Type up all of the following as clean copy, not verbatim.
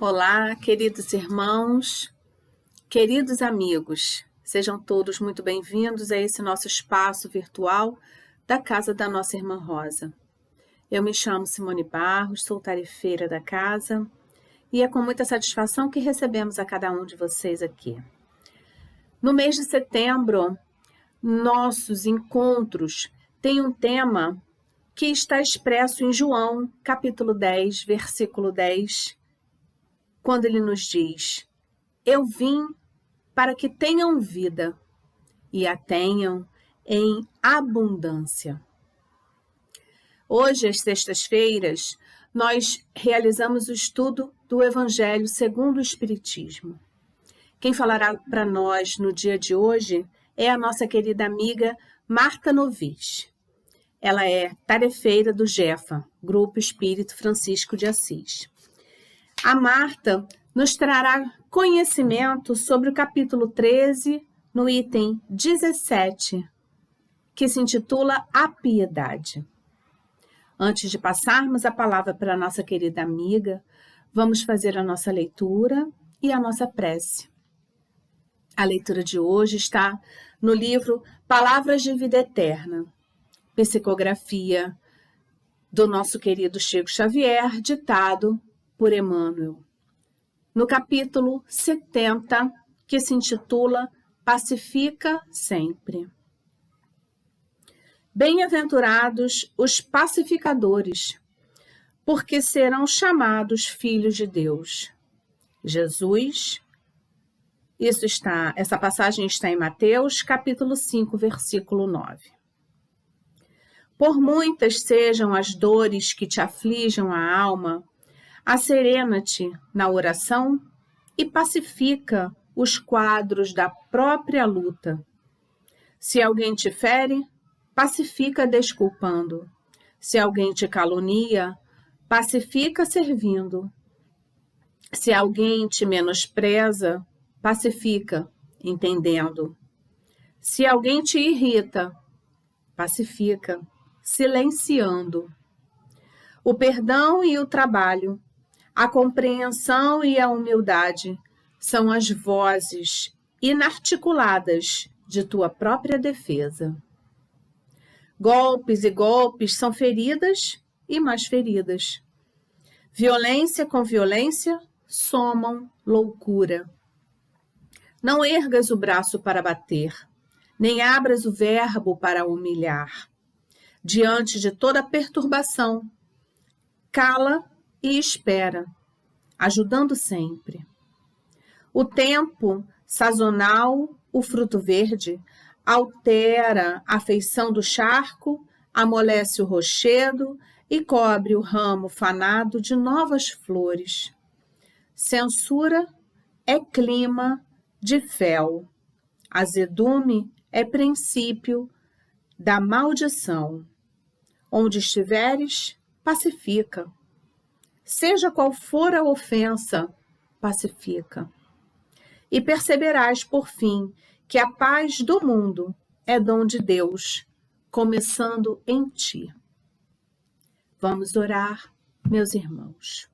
Olá, queridos irmãos, queridos amigos, sejam todos muito bem-vindos a esse nosso espaço virtual da casa da nossa irmã Rosa. Eu me chamo Simone Barros, sou tarefeira da casa e é com muita satisfação que recebemos a cada um de vocês aqui. No mês de setembro, nossos encontros têm um tema que está expresso em João, capítulo 10, versículo 10, quando ele nos diz: eu vim para que tenham vida e a tenham em abundância. Hoje, às sextas-feiras, nós realizamos o estudo do Evangelho segundo o Espiritismo. Quem falará para nós no dia de hoje é a nossa querida amiga Marta Novis. Ela é tarefeira do GEFA, Grupo Espírito Francisco de Assis. A Marta nos trará conhecimento sobre o capítulo 13, no item 17, que se intitula A Piedade. Antes de passarmos a palavra para a nossa querida amiga, vamos fazer a nossa leitura e a nossa prece. A leitura de hoje está no livro Palavras de Vida Eterna, psicografia do nosso querido Chico Xavier, ditado por Emmanuel, no capítulo 70, que se intitula Pacifica Sempre. Bem-aventurados os pacificadores, porque serão chamados filhos de Deus. Jesus, essa passagem está em Mateus, capítulo 5, versículo 9. Por muitas sejam as dores que te aflijam a alma, acerena-te na oração e pacifica os quadros da própria luta. Se alguém te fere, pacifica desculpando. Se alguém te calunia, pacifica servindo. Se alguém te menospreza, pacifica entendendo. Se alguém te irrita, pacifica silenciando. O perdão e o trabalho, a compreensão e a humildade são as vozes inarticuladas de tua própria defesa. Golpes e golpes são feridas e mais feridas. Violência com violência somam loucura. Não ergas o braço para bater, nem abras o verbo para humilhar. Diante de toda perturbação, cala e espera, ajudando sempre. O tempo sazonal, o fruto verde, altera a feição do charco, amolece o rochedo e cobre o ramo fanado de novas flores. Censura é clima de fel, azedume é princípio da maldição. Onde estiveres, pacifica. Seja qual for a ofensa, pacifica. E perceberás, por fim, que a paz do mundo é dom de Deus, começando em ti. Vamos orar, meus irmãos.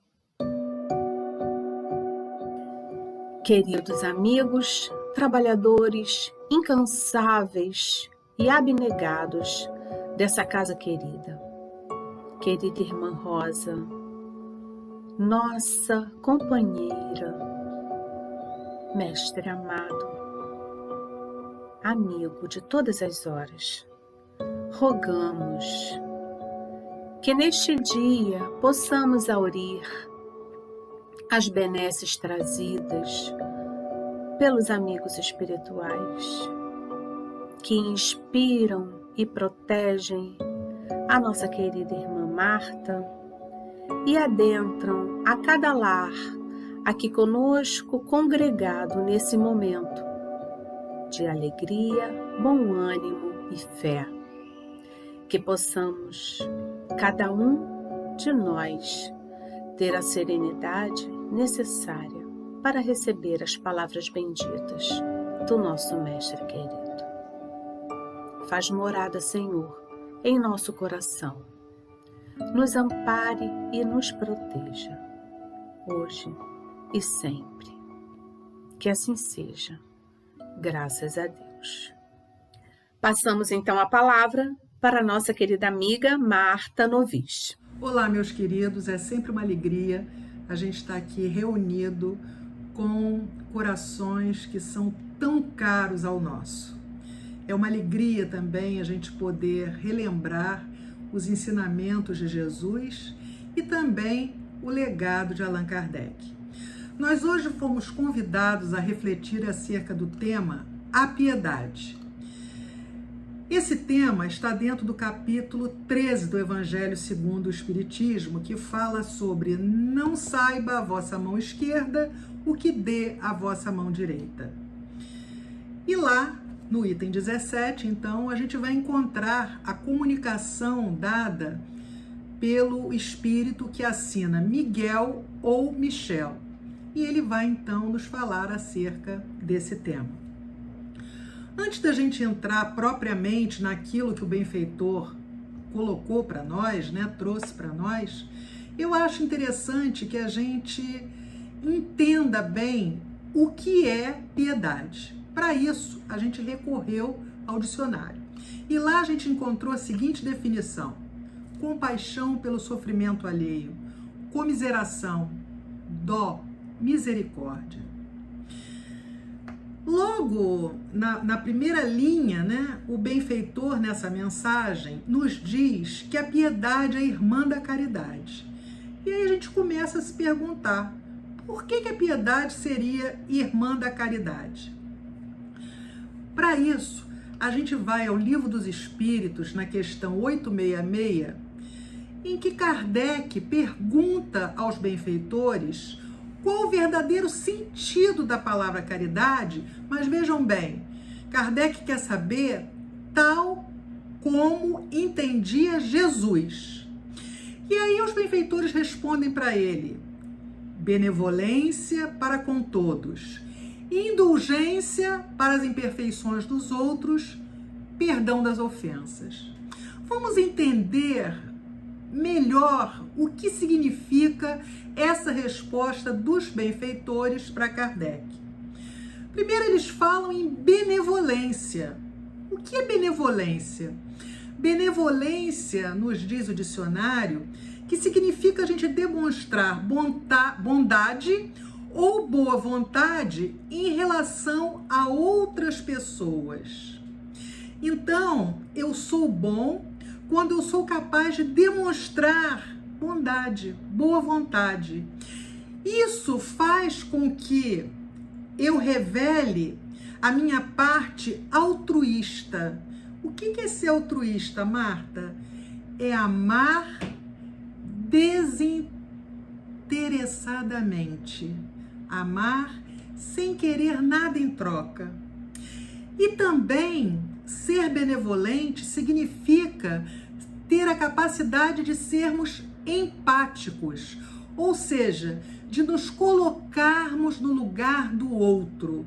Queridos amigos, trabalhadores incansáveis e abnegados dessa casa querida, querida irmã Rosa, nossa companheira, mestre amado, amigo de todas as horas, rogamos que neste dia possamos aurir as benesses trazidas pelos amigos espirituais que inspiram e protegem a nossa querida irmã Marta e adentram a cada lar aqui conosco congregado nesse momento de alegria, bom ânimo e fé. Que possamos, cada um de nós, ter a serenidade necessária para receber as palavras benditas do nosso Mestre querido. Faz morada, Senhor, em nosso coração. Nos ampare e nos proteja, hoje e sempre. Que assim seja. Graças a Deus. Passamos então a palavra para a nossa querida amiga Marta Novis. Olá, meus queridos, é sempre uma alegria a gente estar aqui reunido com corações que são tão caros ao nosso. É uma alegria também a gente poder relembrar os ensinamentos de Jesus e também o legado de Allan Kardec. Nós hoje fomos convidados a refletir acerca do tema A Piedade. Esse tema está dentro do capítulo 13 do Evangelho segundo o Espiritismo, que fala sobre não saiba a vossa mão esquerda o que dê a vossa mão direita. E lá, no item 17, então, a gente vai encontrar a comunicação dada pelo Espírito que assina Miguel ou Michel. E ele vai, então, nos falar acerca desse tema. Antes da gente entrar propriamente naquilo que o benfeitor colocou para nós, trouxe para nós, eu acho interessante que a gente entenda bem o que é piedade. Para isso, a gente recorreu ao dicionário. E lá a gente encontrou a seguinte definição: compaixão pelo sofrimento alheio, comiseração, dó, misericórdia. Logo, na primeira linha, o benfeitor nessa mensagem nos diz que a piedade é irmã da caridade. E aí a gente começa a se perguntar, por que a piedade seria irmã da caridade? Para isso, a gente vai ao Livro dos Espíritos, na questão 866, em que Kardec pergunta aos benfeitores qual o verdadeiro sentido da palavra caridade, mas vejam bem, Kardec quer saber tal como entendia Jesus. E aí os benfeitores respondem para ele: benevolência para com todos, indulgência para as imperfeições dos outros, perdão das ofensas. Vamos entender melhor o que significa essa resposta dos benfeitores para Kardec. Primeiro, eles falam em benevolência. O que é benevolência? Benevolência, nos diz o dicionário, que significa a gente demonstrar bondade ou boa vontade em relação a outras pessoas. Então, eu sou bom quando eu sou capaz de demonstrar bondade, boa vontade. Isso faz com que eu revele a minha parte altruísta. O que é ser altruísta, Marta? É amar desinteressadamente. Amar sem querer nada em troca. E também ser benevolente significa ter a capacidade de sermos empáticos, ou seja, de nos colocarmos no lugar do outro.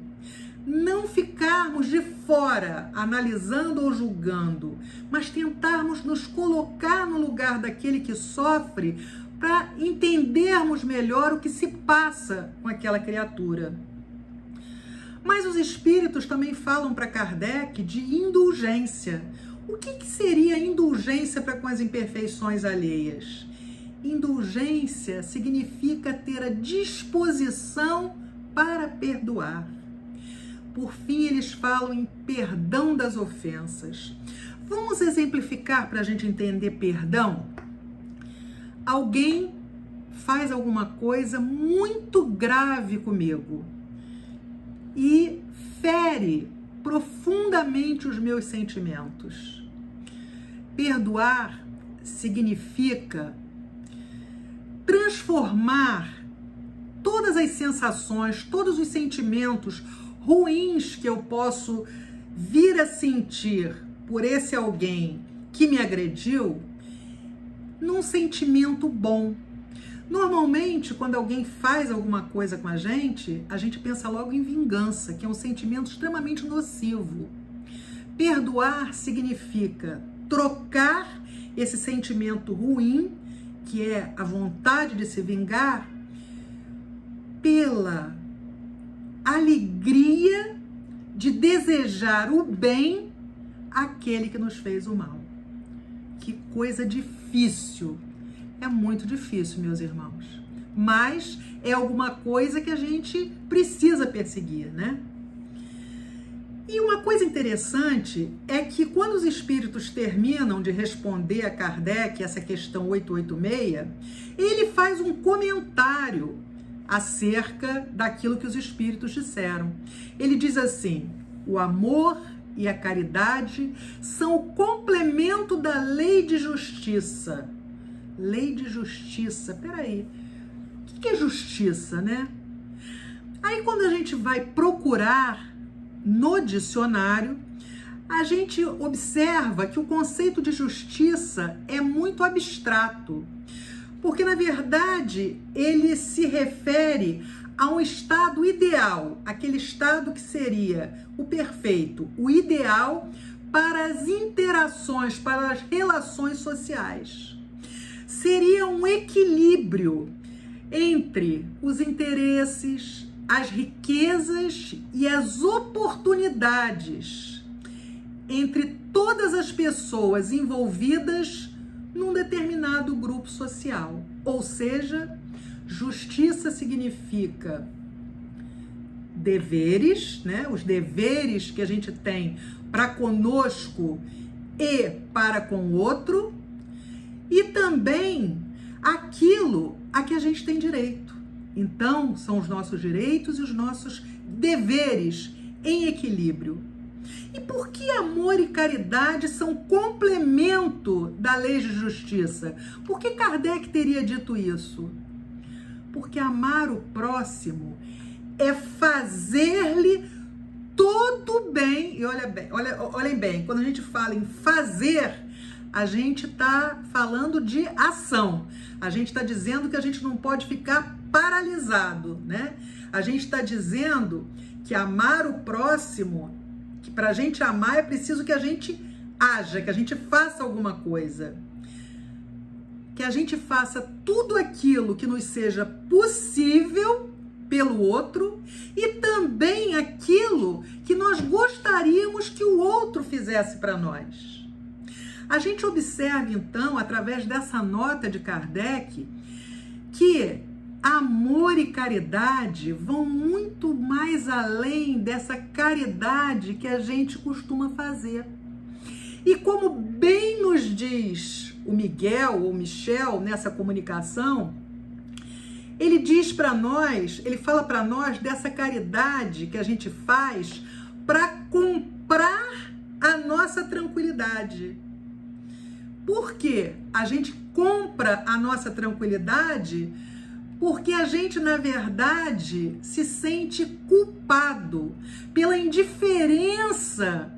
Não ficarmos de fora analisando ou julgando, mas tentarmos nos colocar no lugar daquele que sofre para entendermos melhor o que se passa com aquela criatura. Mas os espíritos também falam para Kardec de indulgência. O que seria indulgência para com as imperfeições alheias? Indulgência significa ter a disposição para perdoar. Por fim, eles falam em perdão das ofensas. Vamos exemplificar para a gente entender perdão? Alguém faz alguma coisa muito grave comigo e fere profundamente os meus sentimentos. Perdoar significa transformar todas as sensações, todos os sentimentos ruins que eu posso vir a sentir por esse alguém que me agrediu num sentimento bom. Normalmente, quando alguém faz alguma coisa com a gente pensa logo em vingança, que é um sentimento extremamente nocivo. Perdoar significa trocar esse sentimento ruim, que é a vontade de se vingar, pela alegria de desejar o bem àquele que nos fez o mal. Que coisa difícil. É muito difícil, meus irmãos. Mas é alguma coisa que a gente precisa perseguir, né? E uma coisa interessante é que quando os espíritos terminam de responder a Kardec essa questão 886, ele faz um comentário acerca daquilo que os espíritos disseram. Ele diz assim: o amor e a caridade são o complemento da lei de justiça. Lei de justiça, peraí, o que é justiça, né? Aí quando a gente vai procurar no dicionário, a gente observa que o conceito de justiça é muito abstrato, porque na verdade ele se refere a um estado ideal, aquele estado que seria o perfeito, o ideal para as interações, para as relações sociais. Seria um equilíbrio entre os interesses, as riquezas e as oportunidades entre todas as pessoas envolvidas num determinado grupo social. Ou seja, justiça significa deveres, né? Os deveres que a gente tem para conosco e para com o outro, e também aquilo a que a gente tem direito. Então, são os nossos direitos e os nossos deveres em equilíbrio. E por que amor e caridade são complemento da lei de justiça? Por que Kardec teria dito isso? Porque amar o próximo é fazer-lhe todo bem. E olhem bem, quando a gente fala em fazer, a gente está falando de ação. A gente está dizendo que a gente não pode ficar paralisado, né? A gente está dizendo que amar o próximo, que para a gente amar é preciso que a gente haja, que a gente faça alguma coisa. Que a gente faça tudo aquilo que nos seja possível pelo outro e também aquilo que nós gostaríamos que o outro fizesse para nós. A gente observa, então, através dessa nota de Kardec, que amor e caridade vão muito mais além dessa caridade que a gente costuma fazer. E como bem nos diz o Miguel ou Michel nessa comunicação, ele diz para nós, ele fala para nós dessa caridade que a gente faz para comprar a nossa tranquilidade. Por quê? A gente compra a nossa tranquilidade porque a gente, na verdade, se sente culpado pela indiferença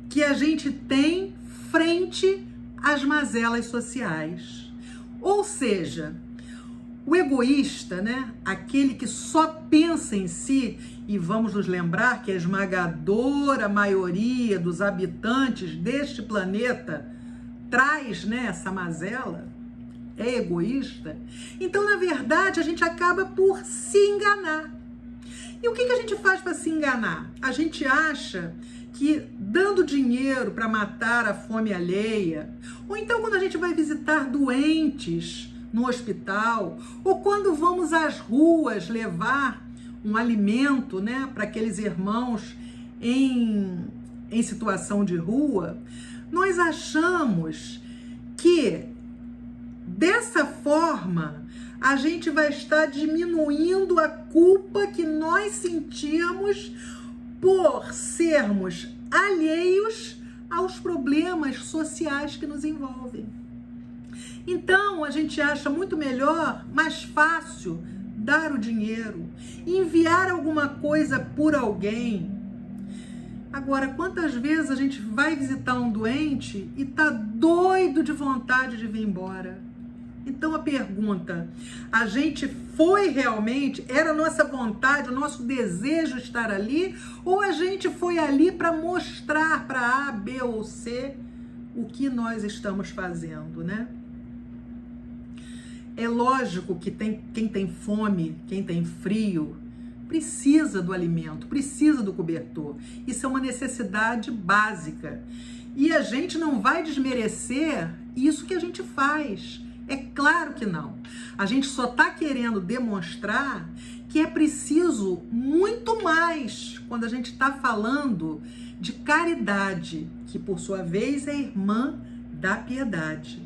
que a gente tem frente às mazelas sociais. Ou seja, o egoísta, né? Aquele que só pensa em si, e vamos nos lembrar que a esmagadora maioria dos habitantes deste planeta traz, né, essa mazela, é egoísta. Então, na verdade, a gente acaba por se enganar. E o que a gente faz para se enganar? A gente acha que dando dinheiro para matar a fome alheia, ou então quando a gente vai visitar doentes no hospital, ou quando vamos às ruas levar um alimento, né, para aqueles irmãos em situação de rua, nós achamos que dessa forma a gente vai estar diminuindo a culpa que nós sentimos por sermos alheios aos problemas sociais que nos envolvem. Então, a gente acha muito melhor, mais fácil, dar o dinheiro, enviar alguma coisa por alguém. Agora, quantas vezes a gente vai visitar um doente e tá doido de vontade de vir embora? Então a pergunta, a gente foi realmente, era a nossa vontade, o nosso desejo estar ali, ou a gente foi ali para mostrar para A, B ou C o que nós estamos fazendo, né? É lógico que quem tem fome, quem tem frio, precisa do alimento, precisa do cobertor. Isso é uma necessidade básica. E a gente não vai desmerecer isso que a gente faz. É claro que não. A gente só está querendo demonstrar que é preciso muito mais quando a gente está falando de caridade, que por sua vez é irmã da piedade.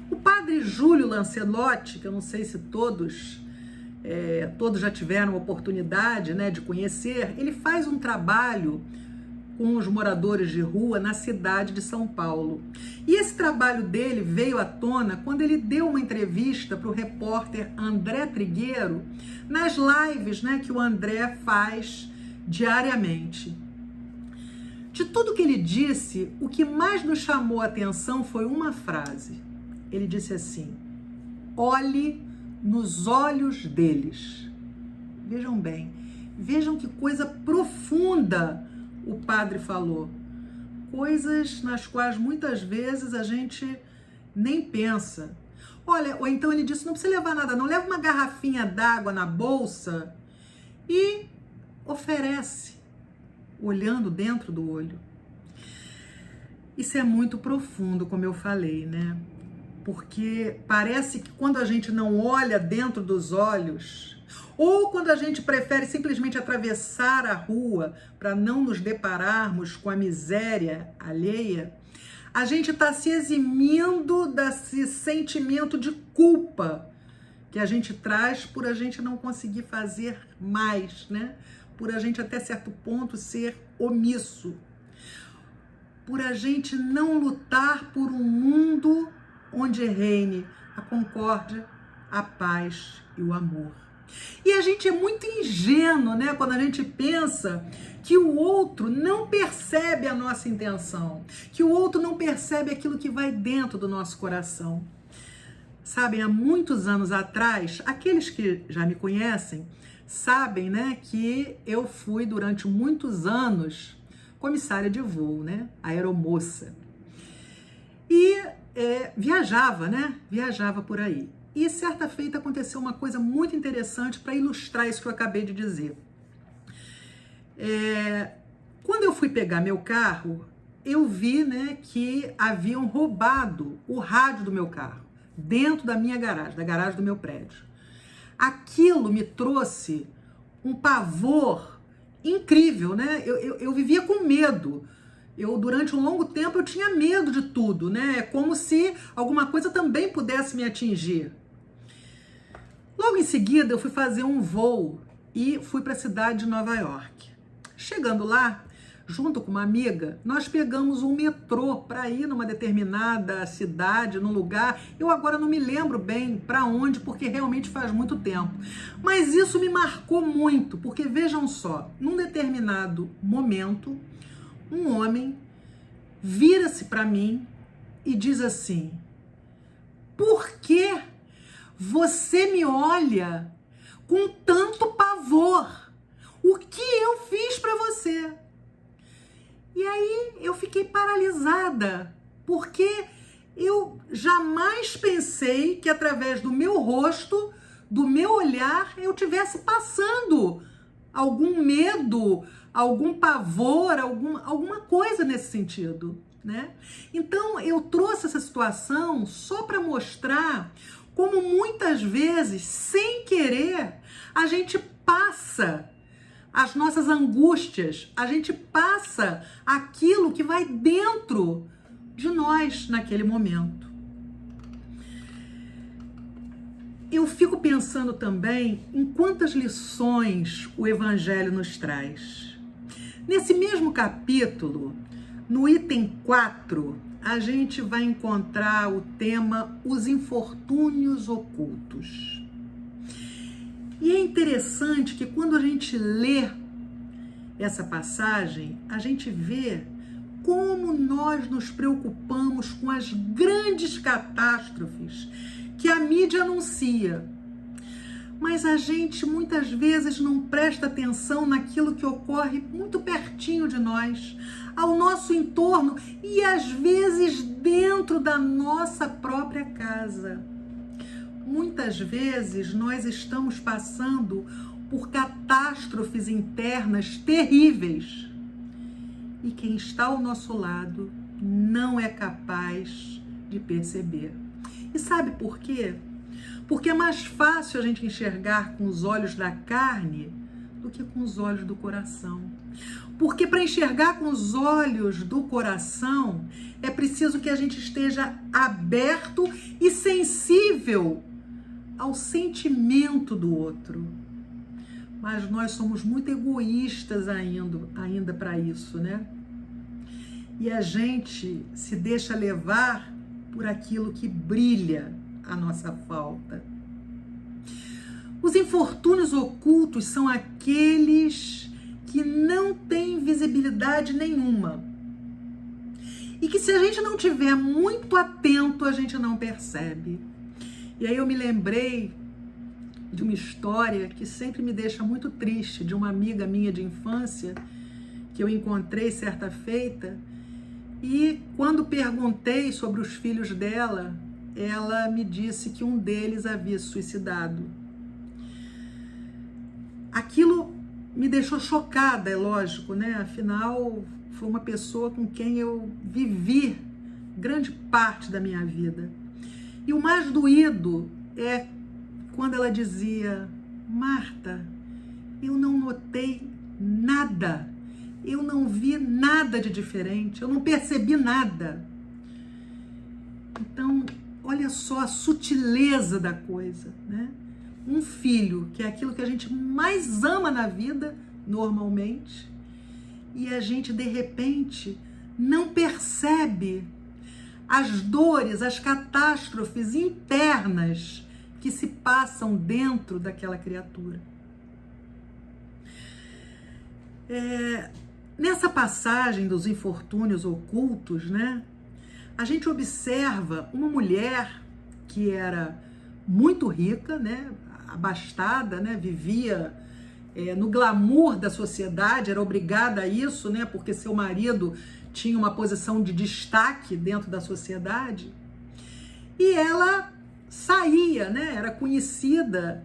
O padre Júlio Lancelotti, que eu não sei se todos já tiveram oportunidade, né, de conhecer, ele faz um trabalho com os moradores de rua na cidade de São Paulo. E esse trabalho dele veio à tona quando ele deu uma entrevista para o repórter André Trigueiro nas lives, né, que o André faz diariamente. De tudo que ele disse, o que mais nos chamou a atenção foi uma frase. Ele disse assim: olhe nos olhos deles. Vejam bem, vejam que coisa profunda o padre falou. Coisas nas quais muitas vezes a gente nem pensa. Olha, ou então ele disse, não precisa levar nada não, leva uma garrafinha d'água na bolsa e oferece, olhando dentro do olho. Isso é muito profundo, como eu falei, né? Porque parece que quando a gente não olha dentro dos olhos, ou quando a gente prefere simplesmente atravessar a rua para não nos depararmos com a miséria alheia, a gente está se eximindo desse sentimento de culpa que a gente traz por a gente não conseguir fazer mais, né? Por a gente até certo ponto ser omisso, por a gente não lutar por um mundo onde reine a concórdia, a paz e o amor. E a gente é muito ingênuo, né, quando a gente pensa que o outro não percebe a nossa intenção, que o outro não percebe aquilo que vai dentro do nosso coração. Sabem, há muitos anos atrás, aqueles que já me conhecem sabem, né, que eu fui durante muitos anos comissária de voo, né, aeromoça. E viajava por aí. E certa feita aconteceu uma coisa muito interessante para ilustrar isso que eu acabei de dizer. Quando eu fui pegar meu carro, eu vi, né, que haviam roubado o rádio do meu carro dentro da minha garagem, da garagem do meu prédio. Aquilo me trouxe um pavor incrível, né? Eu vivia com medo. Durante um longo tempo, eu tinha medo de tudo, né? É como se alguma coisa também pudesse me atingir. Logo em seguida, eu fui fazer um voo e fui para a cidade de Nova York. Chegando lá, junto com uma amiga, nós pegamos um metrô para ir numa determinada cidade, num lugar. Eu agora não me lembro bem para onde, porque realmente faz muito tempo. Mas isso me marcou muito, porque vejam só, num determinado momento, um homem vira-se para mim e diz assim: por que você me olha com tanto pavor? O que eu fiz para você? E aí eu fiquei paralisada, porque eu jamais pensei que através do meu rosto, do meu olhar, eu tivesse passando algum medo, algum pavor, alguma coisa nesse sentido, né? Então eu trouxe essa situação só para mostrar como muitas vezes, sem querer, a gente passa as nossas angústias, a gente passa aquilo que vai dentro de nós naquele momento. Eu fico pensando também em quantas lições o Evangelho nos traz. Nesse mesmo capítulo, no item 4, a gente vai encontrar o tema Os Infortúnios Ocultos. E é interessante que quando a gente lê essa passagem, a gente vê como nós nos preocupamos com as grandes catástrofes que a mídia anuncia. Mas a gente muitas vezes não presta atenção naquilo que ocorre muito pertinho de nós, ao nosso entorno e às vezes dentro da nossa própria casa. muitas vezes nós estamos passando por catástrofes internas terríveis e quem está ao nosso lado não é capaz de perceber. E sabe por quê? Porque é mais fácil a gente enxergar com os olhos da carne do que com os olhos do coração. Porque para enxergar com os olhos do coração é preciso que a gente esteja aberto e sensível ao sentimento do outro. Mas nós somos muito egoístas ainda para isso, né? E a gente se deixa levar por aquilo que brilha a nossa falta. Os infortúnios ocultos são aqueles que não têm visibilidade nenhuma. E que se a gente não tiver muito atento, a gente não percebe. E aí eu me lembrei de uma história que sempre me deixa muito triste, de uma amiga minha de infância, que eu encontrei certa feita, e quando perguntei sobre os filhos dela, ela me disse que um deles havia se suicidado. Aquilo me deixou chocada, é lógico, né? Afinal, foi uma pessoa com quem eu vivi grande parte da minha vida. E o mais doído é quando ela dizia: Marta, eu não notei nada, eu não vi nada de diferente, eu não percebi nada. Então, olha só a sutileza da coisa, né? Um filho, que é aquilo que a gente mais ama na vida, normalmente, e a gente, de repente, não percebe as dores, as catástrofes internas que se passam dentro daquela criatura. Nessa passagem dos infortúnios ocultos, né, a gente observa uma mulher que era muito rica, né, abastada, né, vivia no glamour da sociedade, era obrigada a isso, né, porque seu marido tinha uma posição de destaque dentro da sociedade, e ela saía, né, era conhecida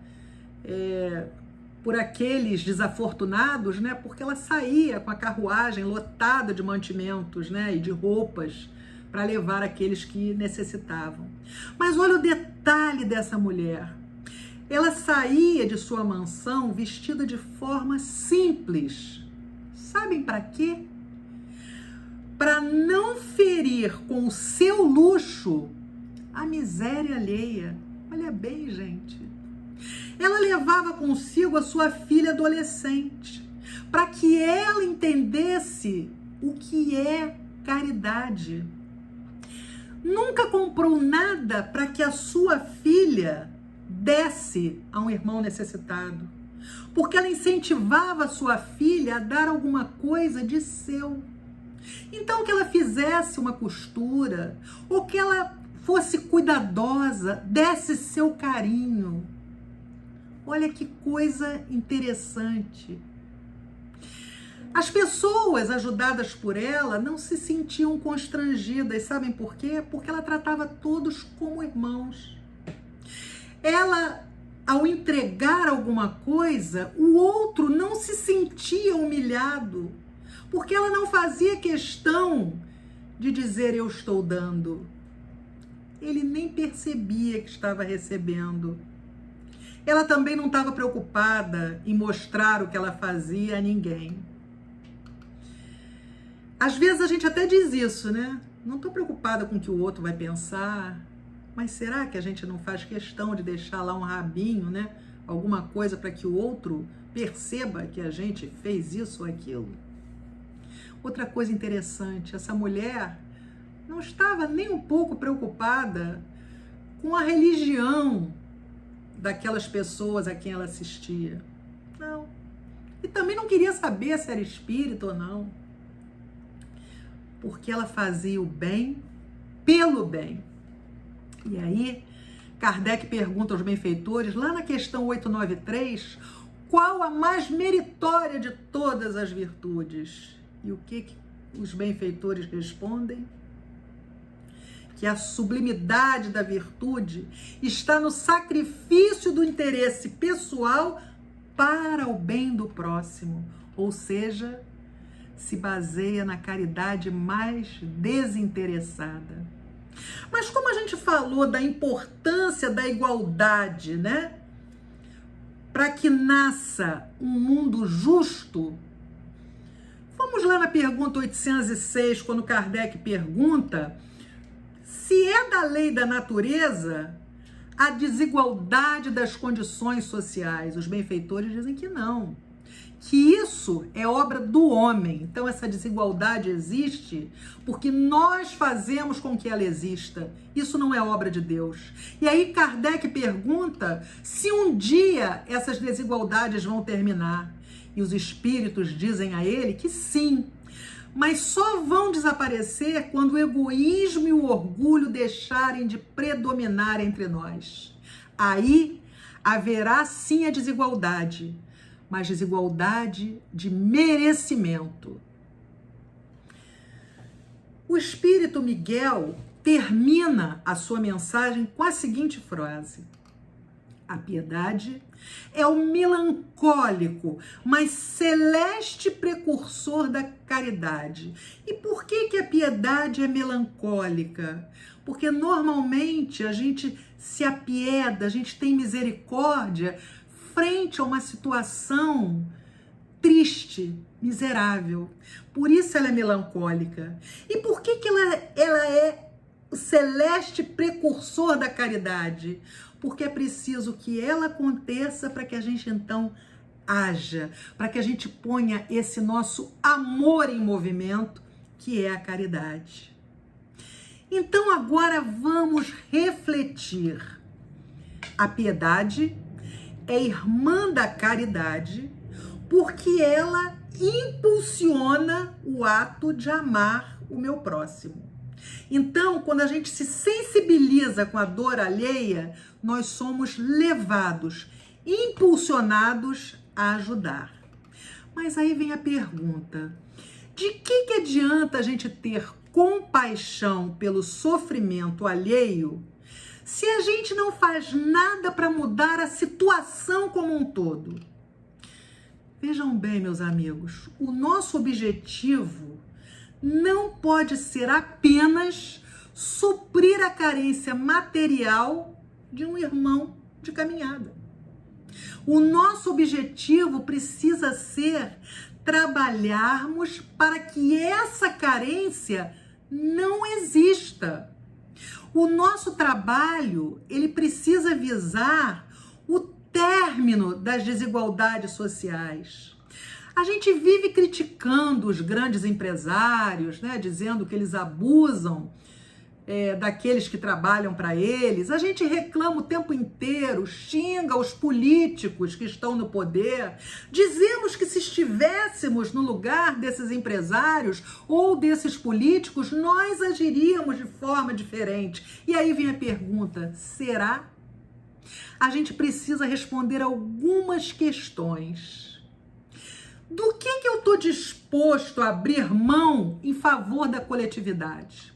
por aqueles desafortunados, né, porque ela saía com a carruagem lotada de mantimentos, né, e de roupas para levar aqueles que necessitavam. Mas olha o detalhe dessa mulher. Ela saía de sua mansão vestida de forma simples. Sabem para quê? Para não ferir com o seu luxo a miséria alheia. Olha bem, gente. Ela levava consigo a sua filha adolescente, para que ela entendesse o que é caridade. Nunca comprou nada para que a sua filha desse a um irmão necessitado, porque ela incentivava a sua filha a dar alguma coisa de seu. Então, que ela fizesse uma costura, ou que ela fosse cuidadosa, desse seu carinho. Olha que coisa interessante. As pessoas ajudadas por ela não se sentiam constrangidas, sabem por quê? Porque ela tratava todos como irmãos. Ela, ao entregar alguma coisa, o outro não se sentia humilhado, porque ela não fazia questão de dizer eu estou dando. Ele nem percebia que estava recebendo. Ela também não estava preocupada em mostrar o que ela fazia a ninguém. Às vezes a gente até diz isso, né? Não estou preocupada com o que o outro vai pensar, mas será que a gente não faz questão de deixar lá um rabinho, né? Alguma coisa para que o outro perceba que a gente fez isso ou aquilo? Outra coisa interessante, essa mulher não estava nem um pouco preocupada com a religião daquelas pessoas a quem ela assistia. Não. E também não queria saber se era espírita ou não. Porque ela fazia o bem pelo bem. E aí, Kardec pergunta aos benfeitores, lá na questão 893, qual a mais meritória de todas as virtudes? E o que os benfeitores respondem? que a sublimidade da virtude está no sacrifício do interesse pessoal para o bem do próximo, ou seja, se baseia na caridade mais desinteressada. Mas como a gente falou da importância da igualdade, né? Para que nasça um mundo justo, vamos lá na pergunta 806, quando Kardec pergunta se é da lei da natureza a desigualdade das condições sociais. Os benfeitores dizem que não, que isso é obra do homem. Então essa desigualdade existe porque nós fazemos com que ela exista. Isso não é obra de Deus. E aí Kardec pergunta se um dia essas desigualdades vão terminar. E os espíritos dizem a ele que sim, mas só vão desaparecer quando o egoísmo e o orgulho deixarem de predominar entre nós. Aí haverá sim a desigualdade, mas desigualdade de merecimento. O Espírito Miguel termina a sua mensagem com a seguinte frase: a piedade é o melancólico, mas celeste precursor da caridade. E por que a piedade é melancólica? Porque normalmente a gente se apieda, a gente tem misericórdia frente a uma situação triste, miserável. Por isso ela é melancólica. E por que ela é o celeste precursor da caridade? Porque é preciso que ela aconteça para que a gente então haja, para que a gente ponha esse nosso amor em movimento, que é a caridade. Então agora vamos refletir. A piedade é irmã da caridade porque ela impulsiona o ato de amar o meu próximo. Então, quando a gente se sensibiliza com a dor alheia, nós somos levados, impulsionados a ajudar. Mas aí vem a pergunta: de que adianta a gente ter compaixão pelo sofrimento alheio se a gente não faz nada para mudar a situação como um todo? Vejam bem, meus amigos, o nosso objetivo não pode ser apenas suprir a carência material de um irmão de caminhada. O nosso objetivo precisa ser trabalharmos para que essa carência não exista. O nosso trabalho, ele precisa visar o término das desigualdades sociais. A gente vive criticando os grandes empresários, né, dizendo que eles abusam daqueles que trabalham para eles. A gente reclama o tempo inteiro, xinga os políticos que estão no poder. Dizemos que se estivéssemos no lugar desses empresários ou desses políticos, nós agiríamos de forma diferente. E aí vem a pergunta: será? A gente precisa responder algumas questões. Do que eu estou disposto a abrir mão em favor da coletividade?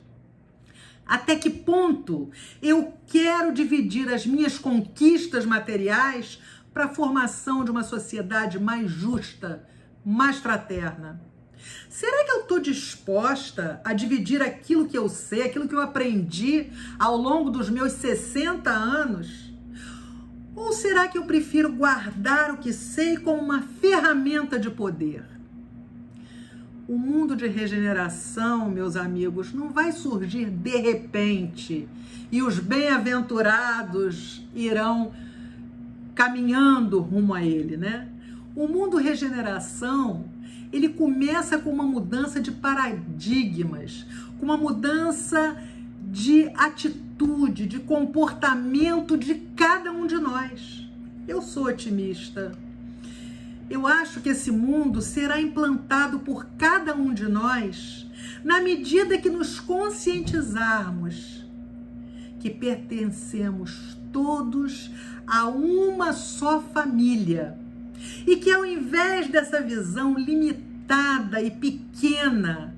Até que ponto eu quero dividir as minhas conquistas materiais para a formação de uma sociedade mais justa, mais fraterna? Será que eu estou disposta a dividir aquilo que eu sei, aquilo que eu aprendi ao longo dos meus 60 anos? Ou será que eu prefiro guardar o que sei como uma ferramenta de poder? O mundo de regeneração, meus amigos, não vai surgir de repente e os bem-aventurados irão caminhando rumo a ele, né? O mundo regeneração, ele começa com uma mudança de paradigmas, com uma mudança de atitude, de comportamento de cada um de nós. Eu sou otimista. Eu acho que esse mundo será implantado por cada um de nós na medida que nos conscientizarmos que pertencemos todos a uma só família e que, ao invés dessa visão limitada e pequena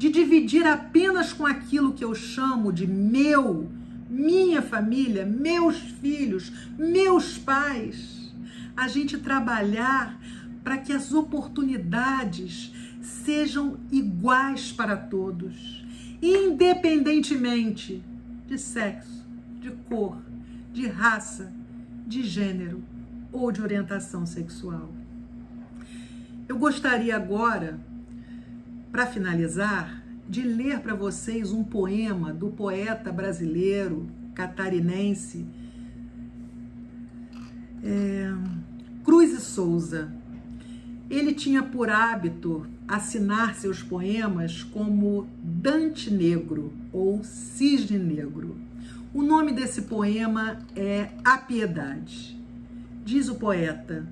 de dividir apenas com aquilo que eu chamo de minha família, meus filhos, meus pais. A gente trabalhar para que as oportunidades sejam iguais para todos, independentemente de sexo, de cor, de raça, de gênero ou de orientação sexual. Eu gostaria agora, para finalizar, de ler para vocês um poema do poeta brasileiro, catarinense, Cruz e Souza. Ele tinha por hábito assinar seus poemas como Dante Negro ou Cisne Negro. O nome desse poema é A Piedade. Diz o poeta: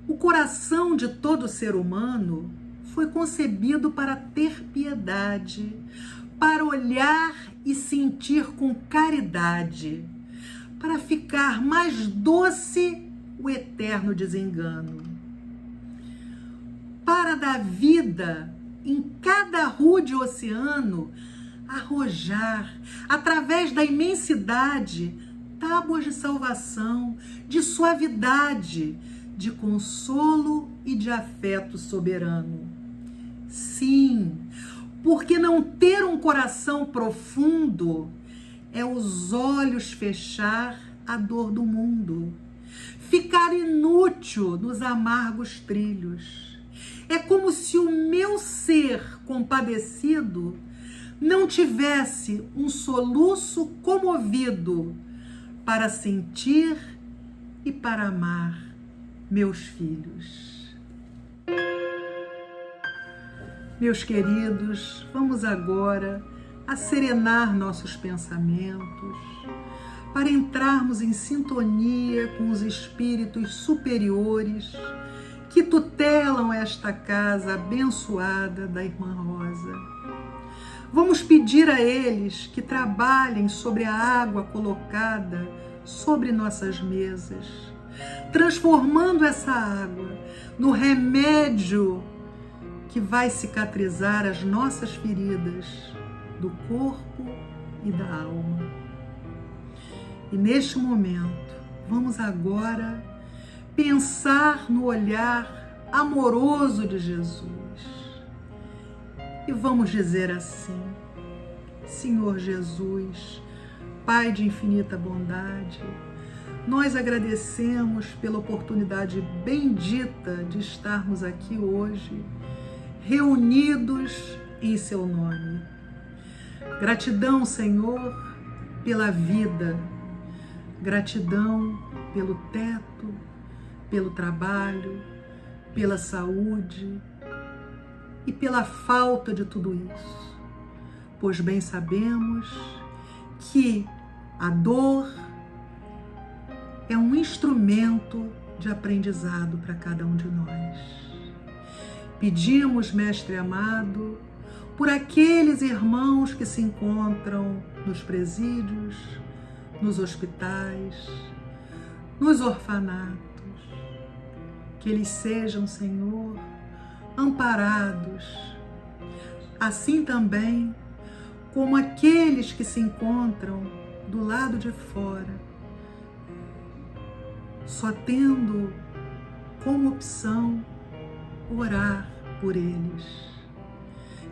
o coração de todo ser humano foi concebido para ter piedade, para olhar e sentir com caridade, para ficar mais doce o eterno desengano, para da vida em cada rude oceano arrojar, através da imensidade, tábuas de salvação, de suavidade, de consolo e de afeto soberano. Sim, porque não ter um coração profundo é os olhos fechar à dor do mundo, ficar inútil nos amargos trilhos. É como se o meu ser compadecido não tivesse um soluço comovido para sentir e para amar meus filhos. Meus queridos, vamos agora serenar nossos pensamentos para entrarmos em sintonia com os espíritos superiores que tutelam esta casa abençoada da Irmã Rosa. Vamos pedir a eles que trabalhem sobre a água colocada sobre nossas mesas, transformando essa água no remédio que vai cicatrizar as nossas feridas do corpo e da alma. E neste momento, vamos agora pensar no olhar amoroso de Jesus. E vamos dizer assim: Senhor Jesus, Pai de infinita bondade, nós agradecemos pela oportunidade bendita de estarmos aqui hoje, reunidos em seu nome. Gratidão, Senhor, pela vida, gratidão pelo teto, pelo trabalho, pela saúde e pela falta de tudo isso, pois bem sabemos que a dor é um instrumento de aprendizado para cada um de nós. Pedimos, Mestre amado, por aqueles irmãos que se encontram nos presídios, nos hospitais, nos orfanatos, que eles sejam, Senhor, amparados, assim também como aqueles que se encontram do lado de fora, só tendo como opção orar por eles.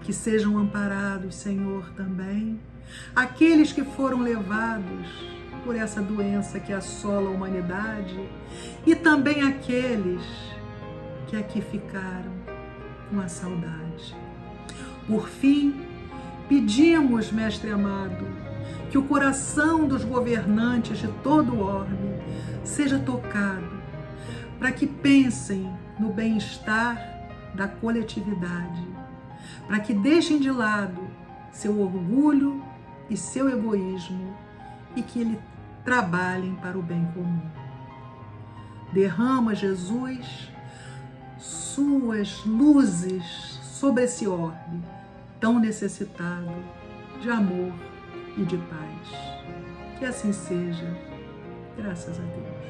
Que sejam amparados, Senhor, também aqueles que foram levados por essa doença que assola a humanidade e também aqueles que aqui ficaram com a saudade. Por fim, pedimos, Mestre amado, que o coração dos governantes de todo o orbe seja tocado para que pensem no bem-estar da coletividade, para que deixem de lado seu orgulho e seu egoísmo e que eles trabalhem para o bem comum. Derrama, Jesus, suas luzes sobre esse orbe tão necessitado de amor e de paz. Que assim seja, graças a Deus.